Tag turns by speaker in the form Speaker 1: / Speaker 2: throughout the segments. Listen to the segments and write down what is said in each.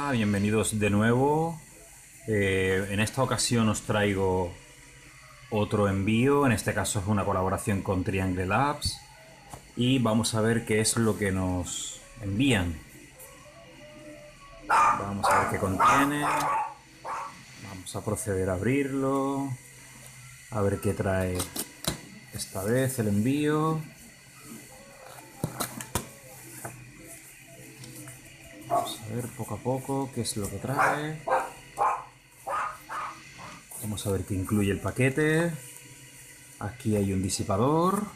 Speaker 1: Hola, bienvenidos de nuevo. En esta ocasión os traigo otro envío, en este caso es una colaboración con Triangle Labs y vamos a ver qué es lo que nos envían. Vamos a ver qué contiene, vamos a proceder a abrirlo, a ver qué trae esta vez el envío. Vamos a ver poco a poco qué es lo que trae. Vamos a ver qué incluye el paquete. Aquí hay un disipador.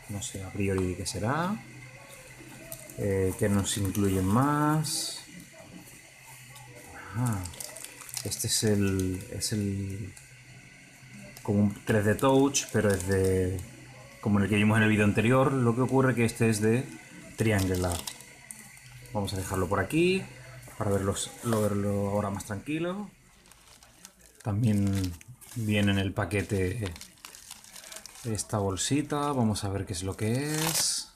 Speaker 1: No sé a priori qué será. ¿Qué nos incluyen más? Ah, este es el como un 3D Touch, pero es de como el que vimos en el vídeo anterior. Lo que ocurre que este es de Triangle Lab. Vamos a dejarlo por aquí para verlo ahora más tranquilo. También viene en el paquete esta bolsita. Vamos a ver qué es lo que es.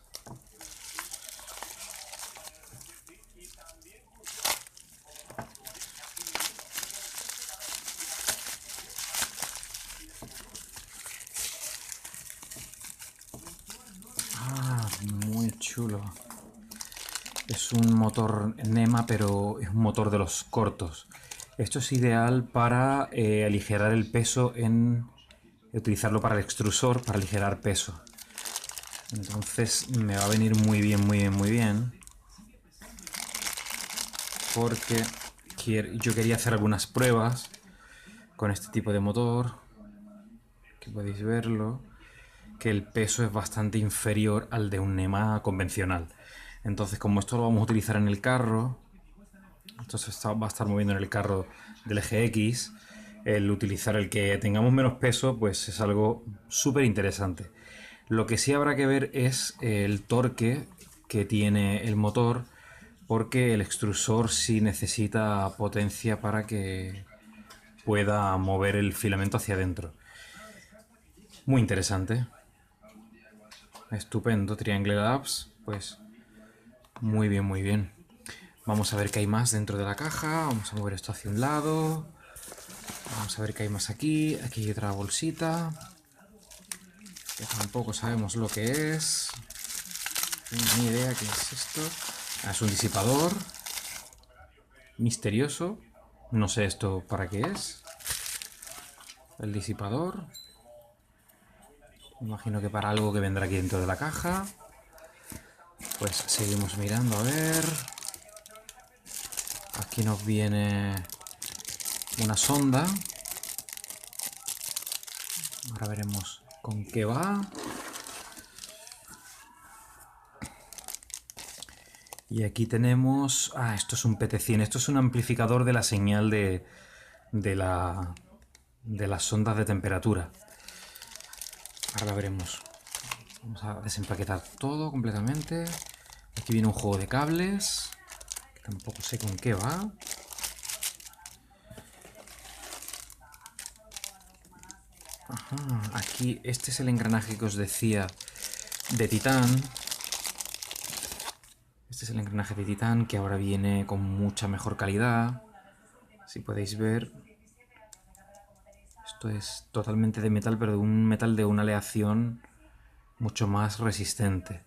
Speaker 1: Ah, muy chulo. Es un motor NEMA, pero es un motor de los cortos. Esto es ideal para aligerar el peso utilizarlo para el extrusor, para aligerar peso. Entonces me va a venir muy bien, muy bien, muy bien. Porque yo quería hacer algunas pruebas con este tipo de motor. Que podéis verlo. Que el peso es bastante inferior al de un NEMA convencional. Entonces, como esto lo vamos a utilizar en el carro, entonces va a estar moviendo en el carro del eje X, el utilizar el que tengamos menos peso, pues es algo súper interesante. Lo que sí habrá que ver es el torque que tiene el motor, porque el extrusor sí necesita potencia para que pueda mover el filamento hacia adentro. Muy interesante. Estupendo, Triangle Labs, pues muy bien, muy bien. Vamos a ver qué hay más dentro de la caja. Vamos a mover esto hacia un lado. Vamos a ver qué hay más aquí. Aquí hay otra bolsita, que tampoco sabemos lo que es. No tengo ni idea qué es esto. Ah, es un disipador misterioso. No sé esto para qué es. El disipador. Me imagino que para algo que vendrá aquí dentro de la caja. Pues seguimos mirando a ver. Aquí nos viene una sonda. Ahora veremos con qué va. Y aquí tenemos... Ah, esto es un PT100. Esto es un amplificador de la señal de las sondas de temperatura. Ahora la veremos. Vamos a desempaquetar todo completamente. Aquí viene un juego de cables, que tampoco sé con qué va. Ajá, aquí este es el engranaje que os decía de titán. Este es el engranaje de titán que ahora viene con mucha mejor calidad. Si podéis ver, esto es totalmente de metal, pero de un metal de una aleación mucho más resistente.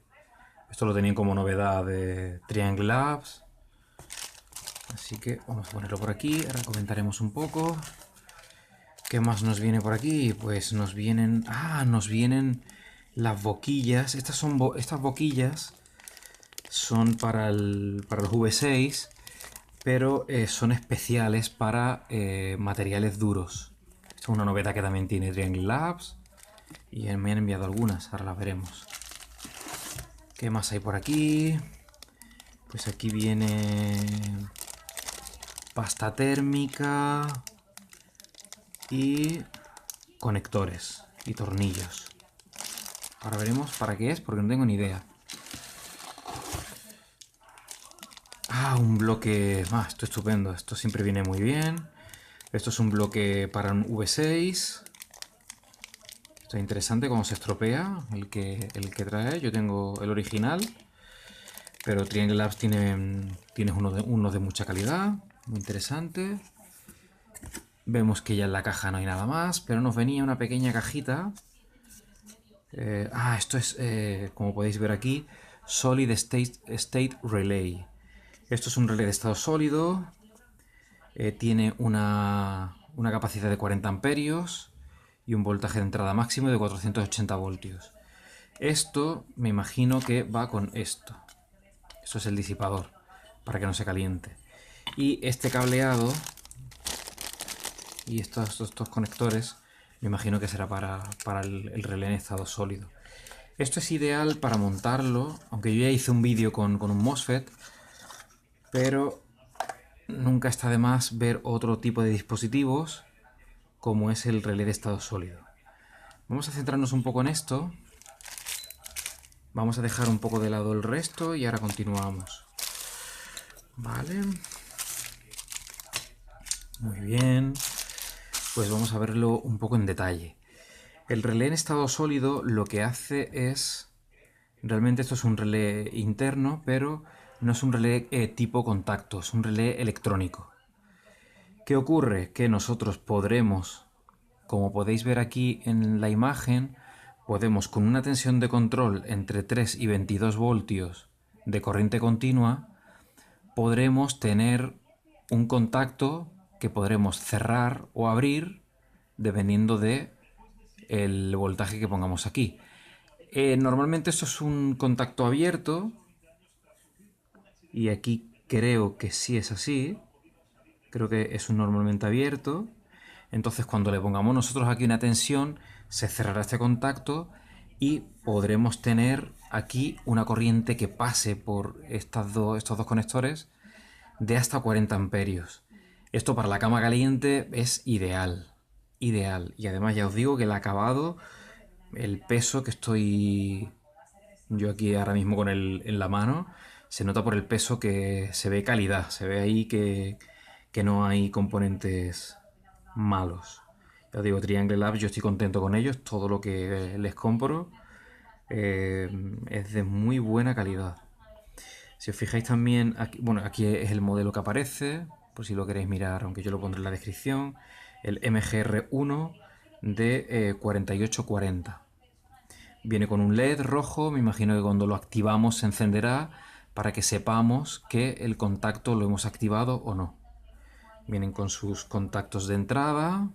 Speaker 1: Esto lo tenían como novedad de Triangle Labs. Así que vamos a ponerlo por aquí. Ahora comentaremos un poco. ¿Qué más nos viene por aquí? Pues nos vienen... Ah, nos vienen las boquillas. Estas boquillas son para los V6, pero son especiales para materiales duros. Esta es una novedad que también tiene Triangle Labs y me han enviado algunas, ahora las veremos. ¿Qué más hay por aquí? Pues aquí viene pasta térmica y conectores y tornillos. Ahora veremos para qué es, porque no tengo ni idea. Ah, un bloque... Ah, esto es estupendo. Esto siempre viene muy bien. Esto es un bloque para un V6. Esto es interesante cuando se estropea el que trae. Yo tengo el original. Pero Triangle Labs tienes uno de mucha calidad, muy interesante. Vemos que ya en la caja no hay nada más, pero nos venía una pequeña cajita. Esto es, como podéis ver aquí, Solid State Relay. Esto es un relé de estado sólido. Tiene una capacidad de 40 amperios y un voltaje de entrada máximo de 480 voltios. Esto me imagino que va con esto. Esto es el disipador, para que no se caliente. Y este cableado y estos conectores, me imagino que será para el relé en estado sólido. Esto es ideal para montarlo, aunque yo ya hice un vídeo con un MOSFET, pero nunca está de más ver otro tipo de dispositivos como es el relé de estado sólido. Vamos a centrarnos un poco en esto. Vamos a dejar un poco de lado el resto y ahora continuamos. Vale. Muy bien. Pues vamos a verlo un poco en detalle. El relé en estado sólido lo que hace es... Realmente esto es un relé interno, pero no es un relé tipo contacto, es un relé electrónico. ¿Qué ocurre? Que nosotros podremos, como podéis ver aquí en la imagen, podemos con una tensión de control entre 3 y 22 voltios de corriente continua, podremos tener un contacto que podremos cerrar o abrir dependiendo de el voltaje que pongamos aquí. Normalmente esto es un contacto abierto y aquí creo que sí es así. Creo que es un normalmente abierto. Entonces cuando le pongamos nosotros aquí una tensión, se cerrará este contacto y podremos tener aquí una corriente que pase por estos dos conectores de hasta 40 amperios. Esto para la cama caliente es ideal. Ideal. Y además ya os digo que el acabado, el peso que estoy yo aquí ahora mismo con en la mano, se nota por el peso que se ve calidad. Se ve ahí que no hay componentes malos. Ya os digo, Triangle Labs, yo estoy contento con ellos. Todo lo que les compro es de muy buena calidad. Si os fijáis también, aquí, bueno, aquí es el modelo que aparece, por si lo queréis mirar, aunque yo lo pondré en la descripción, el MGR1 de 4840. Viene con un LED rojo, me imagino que cuando lo activamos se encenderá para que sepamos que el contacto lo hemos activado o no. Vienen con sus contactos de entrada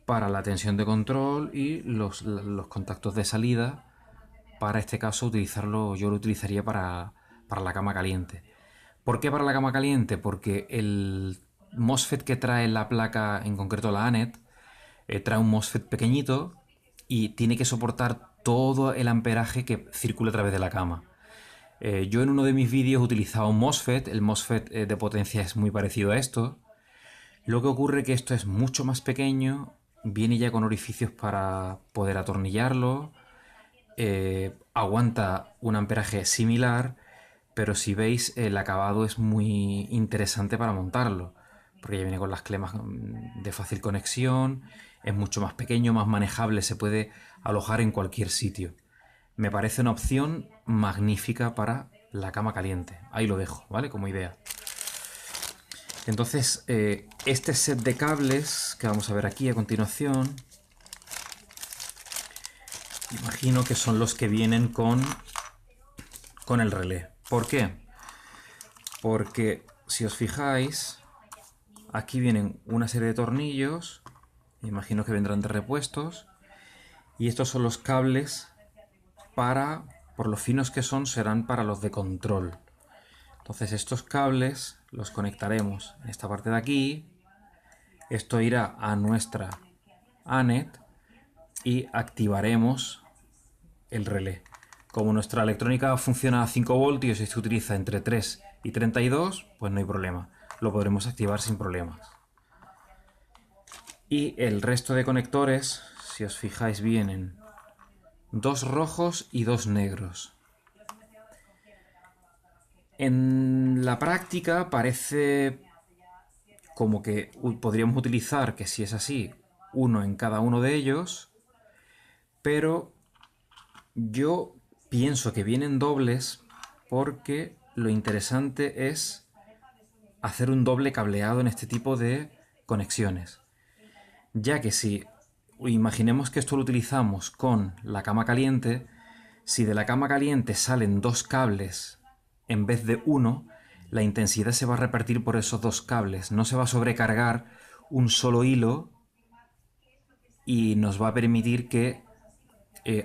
Speaker 1: para la tensión de control y los contactos de salida. Para este caso utilizarlo, yo lo utilizaría para la cama caliente. ¿Por qué para la cama caliente? Porque el MOSFET que trae la placa, en concreto la ANET, trae un MOSFET pequeñito y tiene que soportar todo el amperaje que circula a través de la cama. Yo en uno de mis vídeos utilizaba un MOSFET, el MOSFET de potencia es muy parecido a esto. Lo que ocurre es que esto es mucho más pequeño, viene ya con orificios para poder atornillarlo, aguanta un amperaje similar, pero si veis el acabado es muy interesante para montarlo, porque ya viene con las clemas de fácil conexión, es mucho más pequeño, más manejable, se puede alojar en cualquier sitio. Me parece una opción magnífica para la cama caliente. Ahí lo dejo, ¿vale? Como idea. Entonces, este set de cables que vamos a ver aquí a continuación, imagino que son los que vienen con el relé. ¿Por qué? Porque si os fijáis, aquí vienen una serie de tornillos, imagino que vendrán de repuestos, y estos son los cables para, por lo finos que son, serán para los de control. Entonces estos cables los conectaremos en esta parte de aquí, esto irá a nuestra ANET y activaremos el relé. Como nuestra electrónica funciona a 5 voltios y se utiliza entre 3 y 32, pues no hay problema. Lo podremos activar sin problemas. Y el resto de conectores, si os fijáis, vienen 2 rojos y 2 negros. En la práctica parece como que podríamos utilizar, que si es así, uno en cada uno de ellos, pero yo pienso que vienen dobles porque lo interesante es hacer un doble cableado en este tipo de conexiones. Ya que si imaginemos que esto lo utilizamos con la cama caliente, si de la cama caliente salen dos cables en vez de uno, la intensidad se va a repartir por esos dos cables, no se va a sobrecargar un solo hilo y nos va a permitir que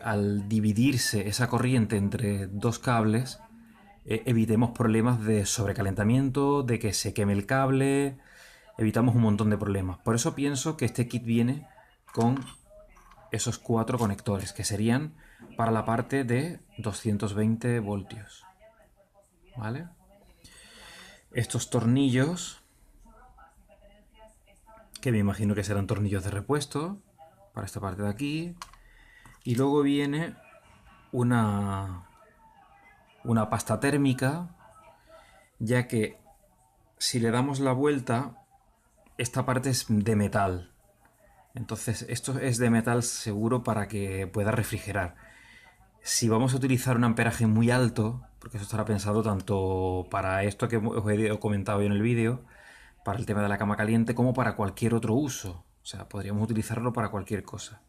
Speaker 1: al dividirse esa corriente entre dos cables, evitemos problemas de sobrecalentamiento, de que se queme el cable, evitamos un montón de problemas. Por eso pienso que este kit viene con esos 4 conectores, que serían para la parte de 220 voltios. ¿Vale? Estos tornillos, que me imagino que serán tornillos de repuesto, para esta parte de aquí. Y luego viene una pasta térmica, ya que si le damos la vuelta, esta parte es de metal. Entonces esto es de metal seguro para que pueda refrigerar. Si vamos a utilizar un amperaje muy alto, porque eso estará pensado tanto para esto que os he comentado yo en el vídeo, para el tema de la cama caliente, como para cualquier otro uso. O sea, podríamos utilizarlo para cualquier cosa.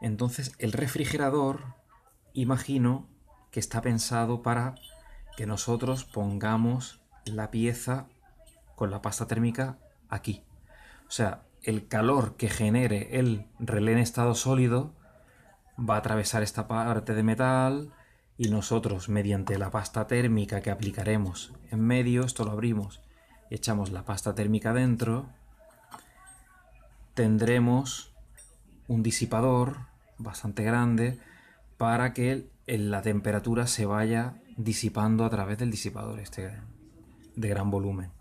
Speaker 1: Entonces el refrigerador, imagino que está pensado para que nosotros pongamos la pieza con la pasta térmica aquí. O sea, el calor que genere el relé en estado sólido va a atravesar esta parte de metal y nosotros, mediante la pasta térmica que aplicaremos en medio, esto lo abrimos y echamos la pasta térmica dentro, tendremos un disipador bastante grande para que la temperatura se vaya disipando a través del disipador este de gran volumen.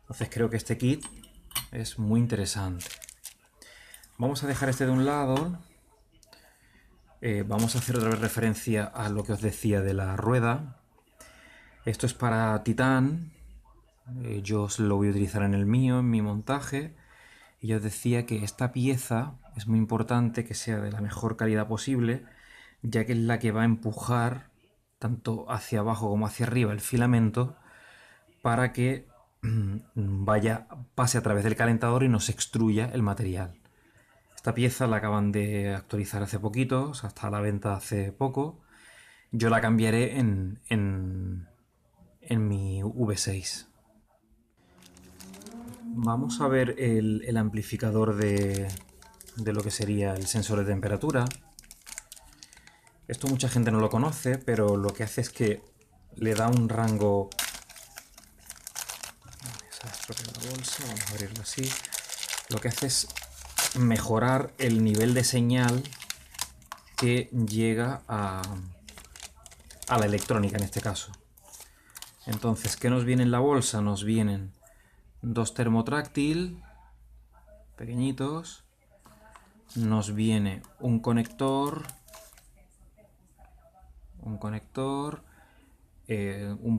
Speaker 1: Entonces creo que este kit es muy interesante. Vamos a dejar este de un lado. Vamos a hacer otra vez referencia a lo que os decía de la rueda. Esto es para titán. Yo lo voy a utilizar en el mío, en mi montaje. Y yo os decía que esta pieza es muy importante que sea de la mejor calidad posible, ya que es la que va a empujar tanto hacia abajo como hacia arriba el filamento para que pase a través del calentador y no se extruya el material. Esta pieza la acaban de actualizar hace poquito, o sea, está a la venta hace poco. Yo la cambiaré en mi V6. Vamos a ver el amplificador de lo que sería el sensor de temperatura. Esto mucha gente no lo conoce, pero lo que hace es que le da un rango... Se ha estropeado la bolsa, vamos a abrirlo así. Lo que hace es mejorar el nivel de señal que llega a la electrónica en este caso. Entonces, ¿qué nos viene en la bolsa? Nos vienen 2 termotráctil pequeñitos, nos viene un conector, un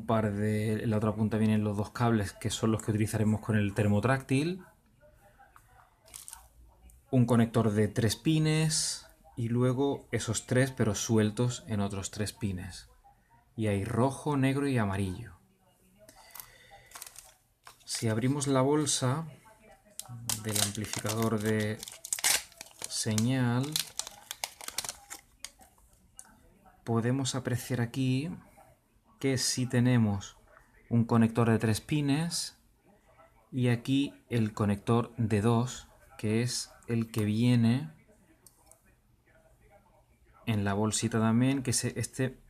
Speaker 1: par de... En la otra punta vienen los 2 cables que son los que utilizaremos con el termotráctil, un conector de 3 pines y luego esos 3 pero sueltos en otros 3 pines. Y hay rojo, negro y amarillo. Si abrimos la bolsa del amplificador de señal, podemos apreciar aquí que sí tenemos un conector de 3 pines y aquí el conector de 2, que es el que viene en la bolsita también, que este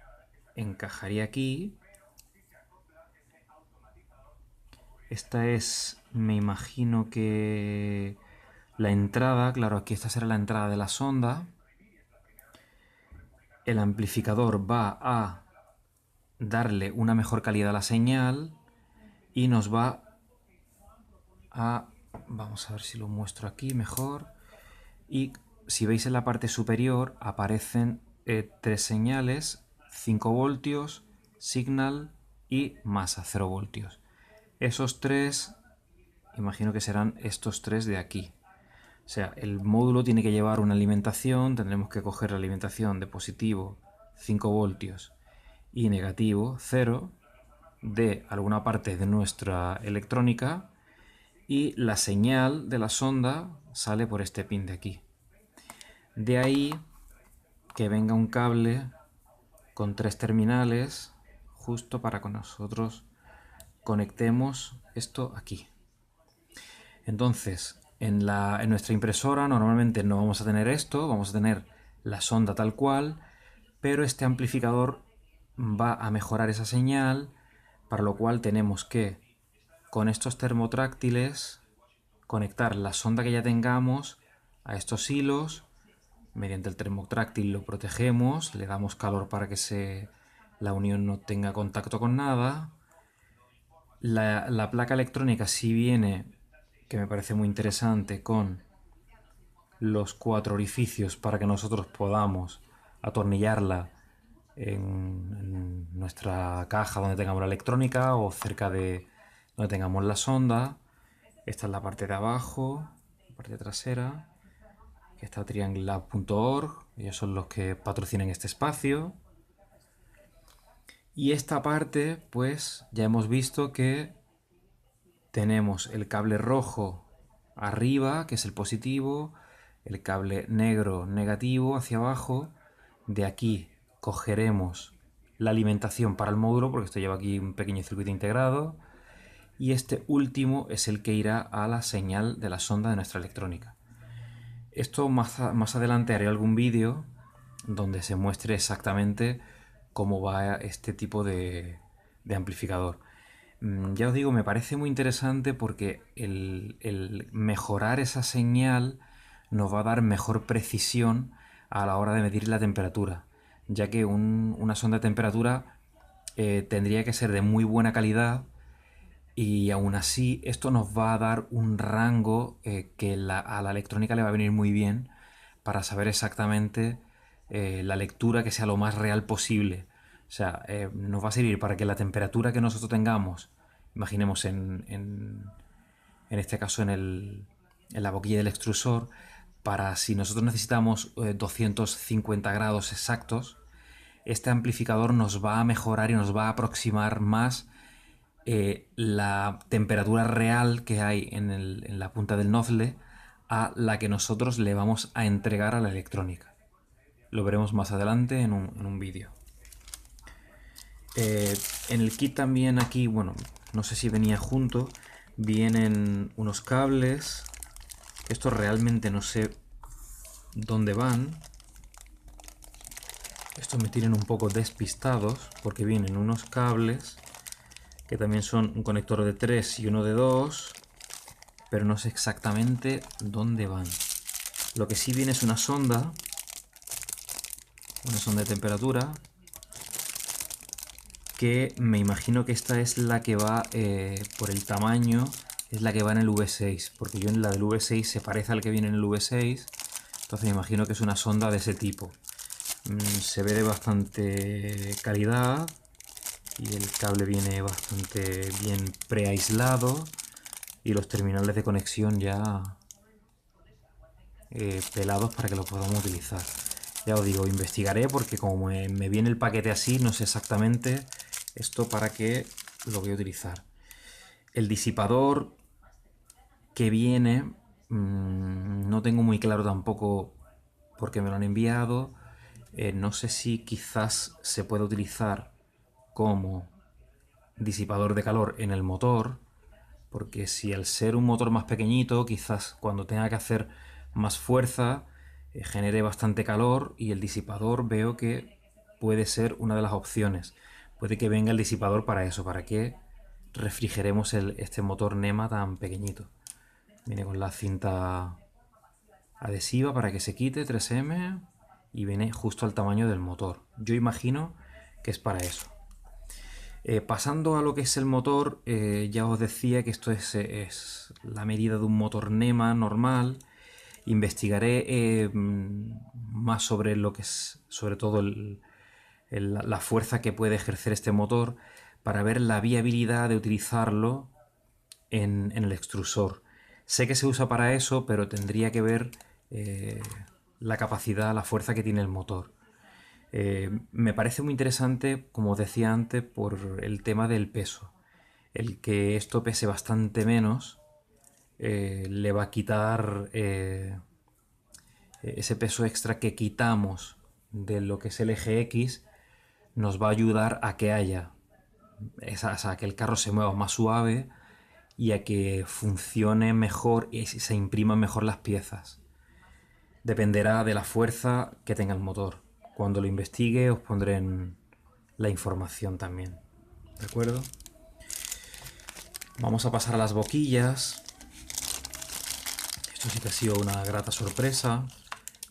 Speaker 1: encajaría aquí. Esta es, me imagino que la entrada, claro, aquí esta será la entrada de la sonda. El amplificador va a darle una mejor calidad a la señal y nos va a... Vamos a ver si lo muestro aquí mejor. Y si veis en la parte superior aparecen 3 señales, 5 voltios, signal y masa, 0 voltios. Esos 3, imagino que serán estos 3 de aquí. O sea, el módulo tiene que llevar una alimentación, tendremos que coger la alimentación de positivo 5 voltios y negativo 0 de alguna parte de nuestra electrónica, y la señal de la sonda sale por este pin de aquí. De ahí que venga un cable con 3 terminales justo para que nosotros conectemos esto aquí. Entonces, en nuestra impresora normalmente no vamos a tener esto, vamos a tener la sonda tal cual, pero este amplificador va a mejorar esa señal, para lo cual tenemos que, con estos termotráctiles, conectar la sonda que ya tengamos a estos hilos. Mediante el termotráctil lo protegemos, le damos calor para que la unión no tenga contacto con nada. La placa electrónica sí viene, que me parece muy interesante, con los 4 orificios para que nosotros podamos atornillarla en nuestra caja donde tengamos la electrónica o cerca de donde tengamos la sonda. Esta es la parte de abajo, la parte trasera. Aquí está trianglelab.org, ellos son los que patrocinan este espacio. Y esta parte, pues ya hemos visto que tenemos el cable rojo arriba, que es el positivo, el cable negro negativo hacia abajo. De aquí cogeremos la alimentación para el módulo, porque esto lleva aquí un pequeño circuito integrado, y este último es el que irá a la señal de la sonda de nuestra electrónica. Esto más adelante haré algún vídeo donde se muestre exactamente cómo va este tipo de amplificador. Ya os digo, me parece muy interesante porque el mejorar esa señal nos va a dar mejor precisión a la hora de medir la temperatura, ya que una sonda de temperatura tendría que ser de muy buena calidad, y aún así esto nos va a dar un rango que a la electrónica le va a venir muy bien para saber exactamente la lectura que sea lo más real posible. O sea, nos va a servir para que la temperatura que nosotros tengamos, imaginemos en este caso en la boquilla del extrusor, para si nosotros necesitamos 250 grados exactos, este amplificador nos va a mejorar y nos va a aproximar más la temperatura real que hay en la punta del nozzle a la que nosotros le vamos a entregar a la electrónica. Lo veremos más adelante en un vídeo. En el kit también aquí, bueno, no sé si venía junto, vienen unos cables. Estos realmente no sé dónde van. Estos me tienen un poco despistados porque vienen unos cables que también son un conector de 3 y uno de 2, pero no sé exactamente dónde van. Lo que sí viene es una sonda de temperatura, que me imagino que esta es la que va, por el tamaño, es la que va en el V6, porque yo en la del V6 se parece al que viene en el V6, entonces me imagino que es una sonda de ese tipo. Se ve de bastante calidad y el cable viene bastante bien preaislado y los terminales de conexión ya pelados para que lo podamos utilizar. Ya os digo, investigaré porque como me viene el paquete así, no sé exactamente esto para qué lo voy a utilizar. El disipador que viene, no tengo muy claro tampoco porque me lo han enviado. No sé si quizás se puede utilizar como disipador de calor en el motor, porque si al ser un motor más pequeñito, quizás cuando tenga que hacer más fuerza genere bastante calor, y el disipador veo que puede ser una de las opciones. Puede que venga el disipador para eso, para que refrigeremos este motor NEMA tan pequeñito. Viene con la cinta adhesiva para que se quite, 3M, y viene justo al tamaño del motor. Yo imagino que es para eso. Pasando a lo que es el motor, ya os decía que esto es la medida de un motor NEMA normal. Investigaré más sobre lo que es, sobre todo la fuerza que puede ejercer este motor, para ver la viabilidad de utilizarlo en el extrusor. Sé que se usa para eso, pero tendría que ver la capacidad, la fuerza que tiene el motor. Me parece muy interesante, como os decía antes, por el tema del peso. El que esto pese bastante menos le va a quitar ese peso extra que quitamos de lo que es el eje X, nos va a ayudar a que haya a que el carro se mueva más suave y a que funcione mejor y se impriman mejor las piezas. Dependerá de la fuerza que tenga el motor. Cuando lo investigue os pondré en la información también. ¿De acuerdo? Vamos a pasar a las boquillas. Esto sí que ha sido una grata sorpresa.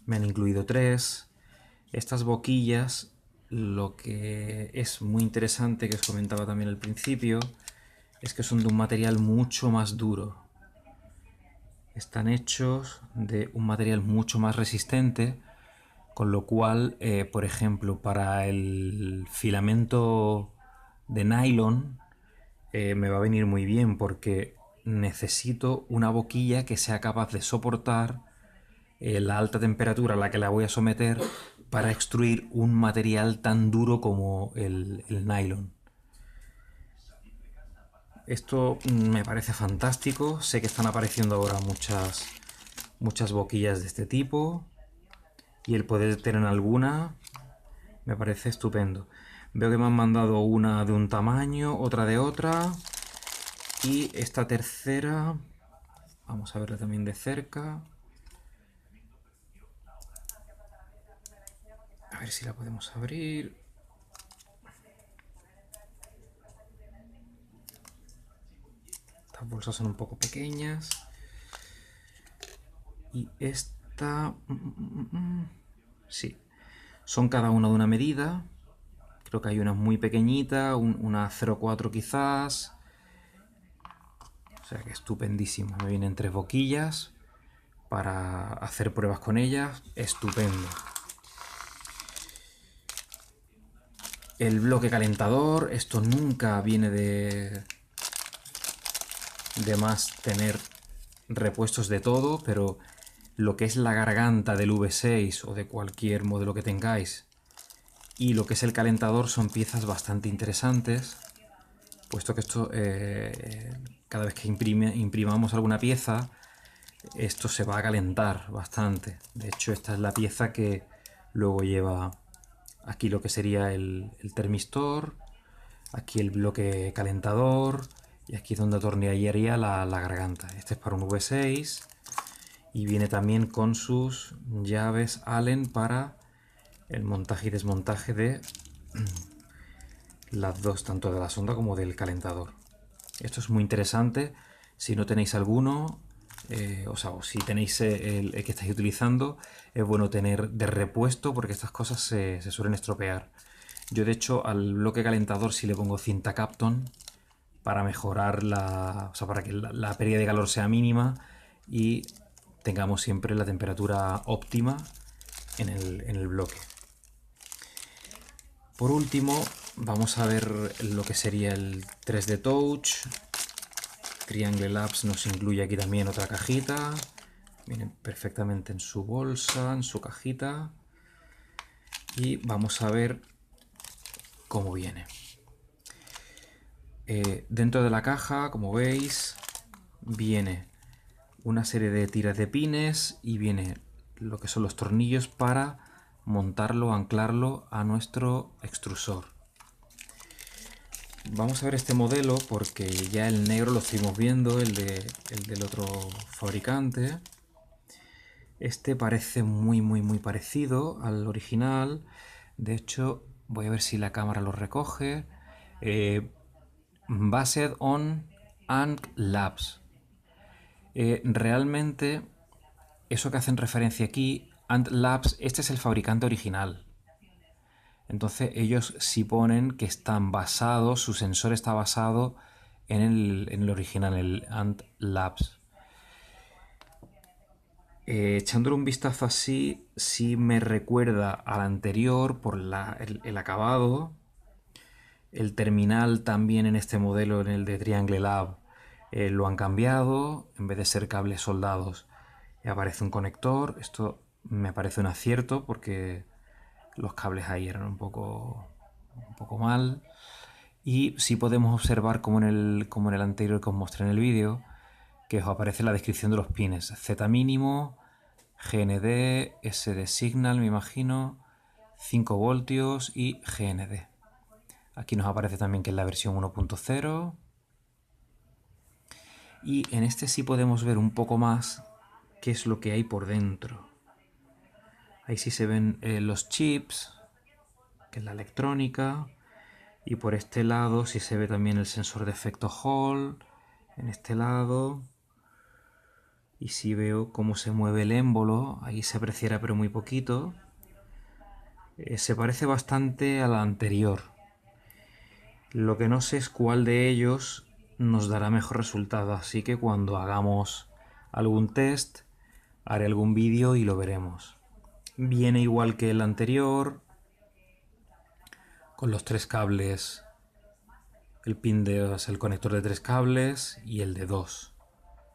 Speaker 1: Me han incluido 3. Estas boquillas, lo que es muy interesante, que os comentaba también al principio, es que son de un material mucho más duro. Están hechos de un material mucho más resistente, con lo cual, por ejemplo, para el filamento de nylon me va a venir muy bien porque necesito una boquilla que sea capaz de soportar la alta temperatura a la que la voy a someter para extruir un material tan duro como el nylon. Esto me parece fantástico. Sé que están apareciendo ahora muchas boquillas de este tipo y el poder tener alguna me parece estupendo. Veo que me han mandado una de un tamaño, otra de otra, y esta tercera vamos a verla también de cerca. A ver si la podemos abrir. Estas bolsas son un poco pequeñas. Y esta... sí. Son cada una de una medida. Creo que hay una muy pequeñita, una 0,4 quizás. O sea que estupendísimo. Me vienen 3 boquillas para hacer pruebas con ellas. Estupendo. El bloque calentador. Esto nunca viene de más tener repuestos de todo, pero lo que es la garganta del V6 o de cualquier modelo que tengáis y lo que es el calentador son piezas bastante interesantes, puesto que esto cada vez que imprimamos alguna pieza, esto se va a calentar bastante. De hecho, esta es la pieza que luego lleva aquí lo que sería el termistor, aquí el bloque calentador y aquí es donde atornillaría la garganta. Este es para un V6 y viene también con sus llaves Allen para el montaje y desmontaje de las dos, tanto de la sonda como del calentador. Esto es muy interesante. Si no tenéis alguno, o si tenéis el que estáis utilizando, es bueno tener de repuesto porque estas cosas se suelen estropear. Yo de hecho al bloque calentador sí le pongo cinta Kapton para mejorar para que la pérdida de calor sea mínima y tengamos siempre la temperatura óptima en el bloque. Por último, vamos a ver lo que sería el 3D Touch. Triangle Labs nos incluye aquí también otra cajita. Viene perfectamente en su bolsa, en su cajita. Y vamos a ver cómo viene. Dentro de la caja, como veis, viene una serie de tiras de pines y viene lo que son los tornillos para montarlo, anclarlo a nuestro extrusor. Vamos a ver este modelo porque ya el negro lo estuvimos viendo, el del otro fabricante. Este parece muy parecido al original. De hecho, voy a ver si la cámara lo recoge. Based on Ant Labs. Realmente, eso que hacen referencia aquí, Ant Labs, este es el fabricante original. Entonces ellos sí ponen que están basados, su sensor está basado en el original, el Ant Labs. Echándole un vistazo así, sí me recuerda al anterior por el acabado. El terminal también en este modelo, en el de Triangle Lab, lo han cambiado. En vez de ser cables soldados, aparece un conector. Esto me parece un acierto porque los cables ahí eran un poco mal. Y sí podemos observar, como en el anterior que os mostré en el vídeo, que os aparece la descripción de los pines. Z mínimo, GND, SD signal, me imagino, 5 voltios y GND. Aquí nos aparece también que es la versión 1.0. Y en este sí podemos ver un poco más qué es lo que hay por dentro. Ahí sí se ven los chips, que es la electrónica. Y por este lado sí se ve también el sensor de efecto Hall. En este lado. Y si veo cómo se mueve el émbolo, ahí se apreciará pero muy poquito. Se parece bastante a la anterior. Lo que no sé es cuál de ellos nos dará mejor resultado, así que cuando hagamos algún test, haré algún vídeo y lo veremos. Viene igual que el anterior, con los 3 cables, el pin de, el conector de 3 cables y el de 2.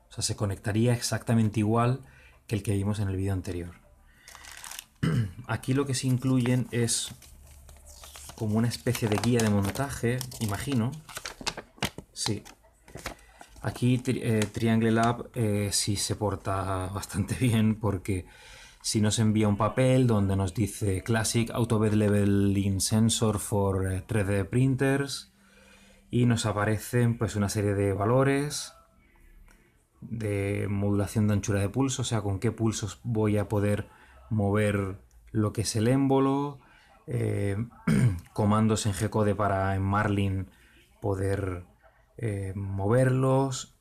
Speaker 1: O sea, se conectaría exactamente igual que el que vimos en el vídeo anterior. Aquí lo que se incluyen es como una especie de guía de montaje, imagino. Sí. Aquí Triangle Lab sí se porta bastante bien, porque si nos envía un papel donde nos dice Classic Auto Bed Leveling Sensor for 3D Printers, y nos aparecen pues una serie de valores de modulación de anchura de pulso, o sea, con qué pulsos voy a poder mover lo que es el émbolo, comandos en G-code para en Marlin poder moverlos.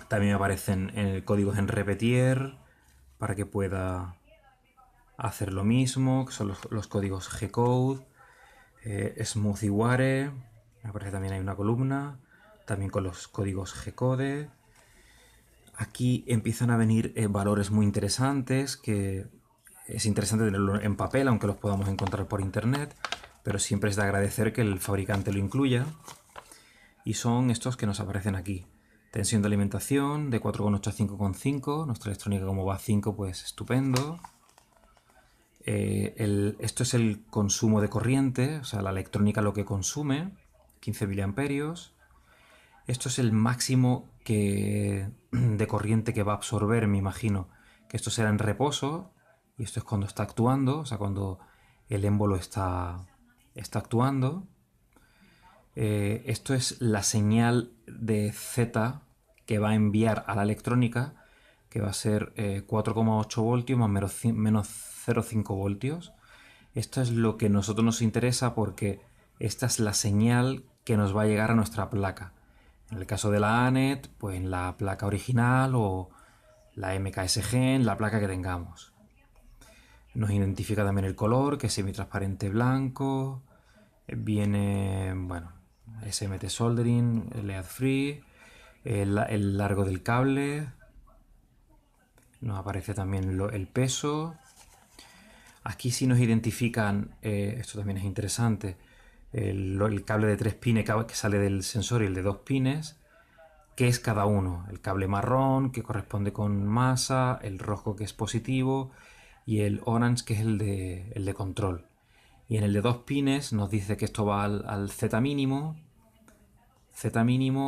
Speaker 1: También aparecen códigos en Repetier para que pueda hacer lo mismo, que son los códigos G-code. SmoothieWare, me parece también hay una columna, también con los códigos G-code. Aquí empiezan a venir valores muy interesantes, que es interesante tenerlo en papel, aunque los podamos encontrar por internet, pero siempre es de agradecer que el fabricante lo incluya. Y son estos que nos aparecen aquí. Tensión de alimentación de 4,8 a 5,5. Nuestra electrónica, como va a 5, pues estupendo. Esto es el consumo de corriente, o sea, la electrónica lo que consume, 15 miliamperios. Esto es el máximo de corriente que va a absorber, me imagino. Que esto será en reposo, y esto es cuando está actuando, o sea, cuando el émbolo está actuando. Esto es la señal de Z que va a enviar a la electrónica, que va a ser 4,8 voltios más menos 0,5 voltios. Esto es lo que a nosotros nos interesa, porque esta es la señal que nos va a llegar a nuestra placa. En el caso de la ANET, pues en la placa original, o la MKSG en la placa que tengamos. Nos identifica también el color, que es semitransparente blanco. Viene, bueno, SMT Soldering, Lead Free, el largo del cable. Nos aparece también el peso. Aquí sí nos identifican, esto también es interesante, el cable de 3 pines que sale del sensor y el de 2 pines, que es cada uno. El cable marrón, que corresponde con masa, el rojo, que es positivo, y el orange, que es el de control. Y en el de 2 pines nos dice que esto va al Z mínimo,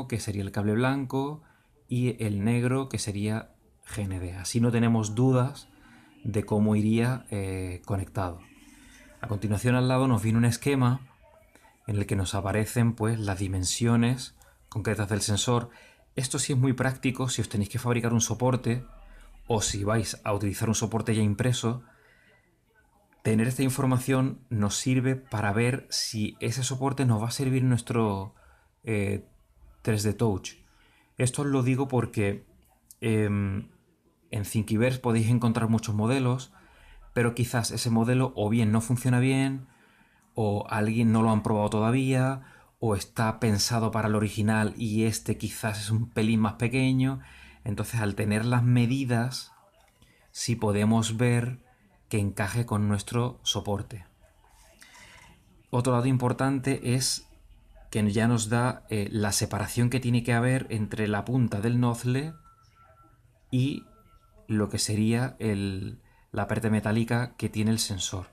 Speaker 1: que sería el cable blanco, y el negro, que sería GND. Así no tenemos dudas de cómo iría conectado. A continuación, al lado nos viene un esquema en el que nos aparecen pues las dimensiones concretas del sensor. Esto sí es muy práctico si os tenéis que fabricar un soporte, o si vais a utilizar un soporte ya impreso. Tener esta información nos sirve para ver si ese soporte nos va a servir nuestro 3D Touch. Esto os lo digo porque en Thingiverse podéis encontrar muchos modelos, pero quizás ese modelo o bien no funciona bien, o alguien no lo han probado todavía, o está pensado para el original y este quizás es un pelín más pequeño. Entonces, al tener las medidas, sí podemos ver que encaje con nuestro soporte. Otro dato importante es que ya nos da la separación que tiene que haber entre la punta del nozzle y lo que sería la parte metálica que tiene el sensor.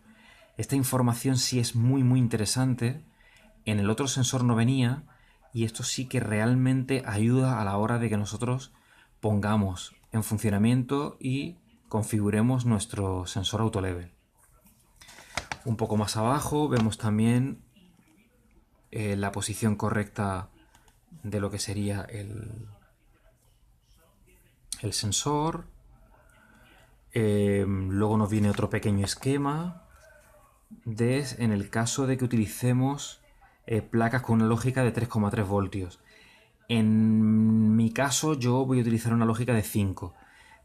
Speaker 1: Esta información sí es muy interesante. En el otro sensor no venía, y esto sí que realmente ayuda a la hora de que nosotros pongamos en funcionamiento y configuremos nuestro sensor autolevel. Un poco más abajo vemos también la posición correcta de lo que sería el sensor. Luego nos viene otro pequeño esquema en el caso de que utilicemos placas con una lógica de 3,3 voltios. En mi caso yo voy a utilizar una lógica de 5.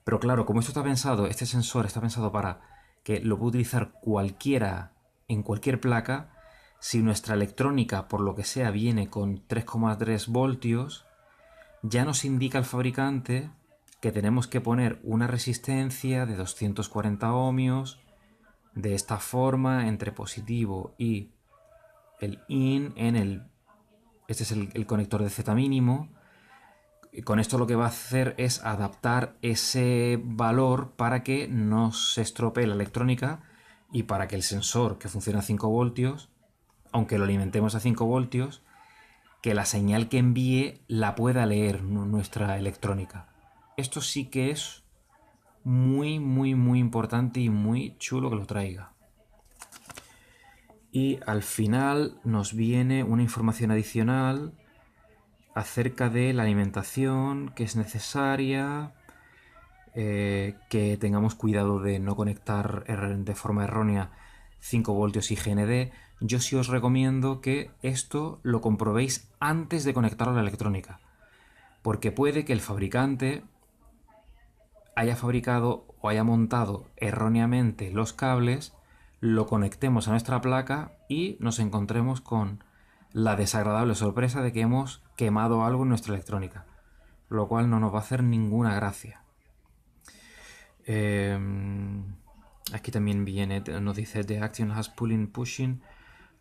Speaker 1: Pero claro, como esto está pensado, este sensor está pensado para que lo pueda utilizar cualquiera en cualquier placa, si nuestra electrónica por lo que sea viene con 3,3 voltios, ya nos indica el fabricante que tenemos que poner una resistencia de 240 ohmios de esta forma entre positivo y el in en el... Este es el conector de Z mínimo. Y con esto lo que va a hacer es adaptar ese valor para que no se estropee la electrónica y para que el sensor, que funciona a 5 voltios, aunque lo alimentemos a 5 voltios, que la señal que envíe la pueda leer nuestra electrónica. Esto sí que es muy importante y muy chulo que lo traiga. Y al final nos viene una información adicional acerca de la alimentación que es necesaria, que tengamos cuidado de no conectar de forma errónea 5 voltios y GND. Yo sí os recomiendo que esto lo comprobéis antes de conectarlo a la electrónica, porque puede que el fabricante haya fabricado o haya montado erróneamente los cables, lo conectemos a nuestra placa y nos encontremos con la desagradable sorpresa de que hemos quemado algo en nuestra electrónica, lo cual no nos va a hacer ninguna gracia. Aquí también viene, nos dice the action has pulling pushing,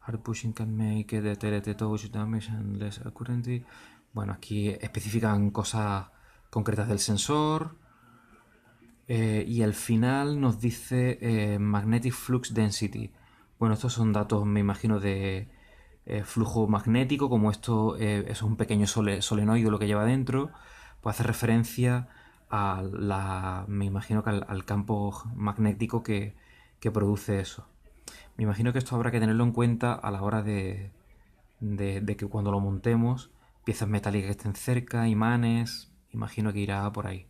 Speaker 1: hard pushing can make the TLT touch damage and less accuracy. Bueno, aquí especifican cosas concretas del sensor. Y al final nos dice magnetic flux density. Bueno, estos son datos, me imagino, de flujo magnético. Como esto es un pequeño solenoide lo que lleva dentro, pues hace referencia a me imagino que al campo magnético que produce eso. Me imagino que esto habrá que tenerlo en cuenta a la hora de que cuando lo montemos, piezas metálicas que estén cerca, imanes, imagino que irá por ahí.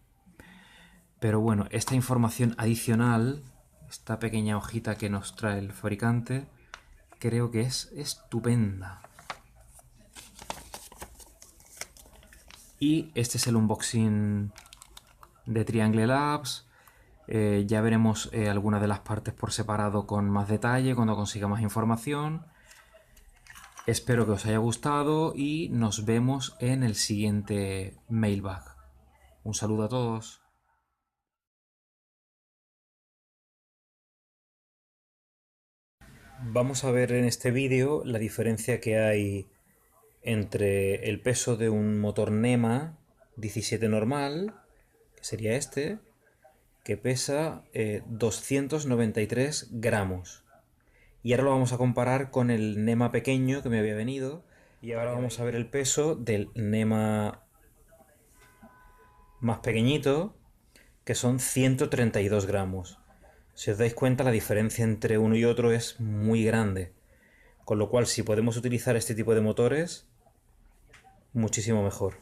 Speaker 1: Pero bueno, esta información adicional, esta pequeña hojita que nos trae el fabricante, creo que es estupenda. Y este es el unboxing de Triangle Labs. Ya veremos algunas de las partes por separado con más detalle cuando consiga más información. Espero que os haya gustado y nos vemos en el siguiente mailbag. Un saludo a todos. Vamos a ver en este vídeo la diferencia que hay entre el peso de un motor NEMA 17 normal, que sería este, que pesa 293 gramos. Y ahora lo vamos a comparar con el NEMA pequeño que me había venido. Y ahora vamos a ver el peso del NEMA más pequeñito, que son 132 gramos. Si os dais cuenta, la diferencia entre uno y otro es muy grande. Con lo cual, si podemos utilizar este tipo de motores, muchísimo mejor.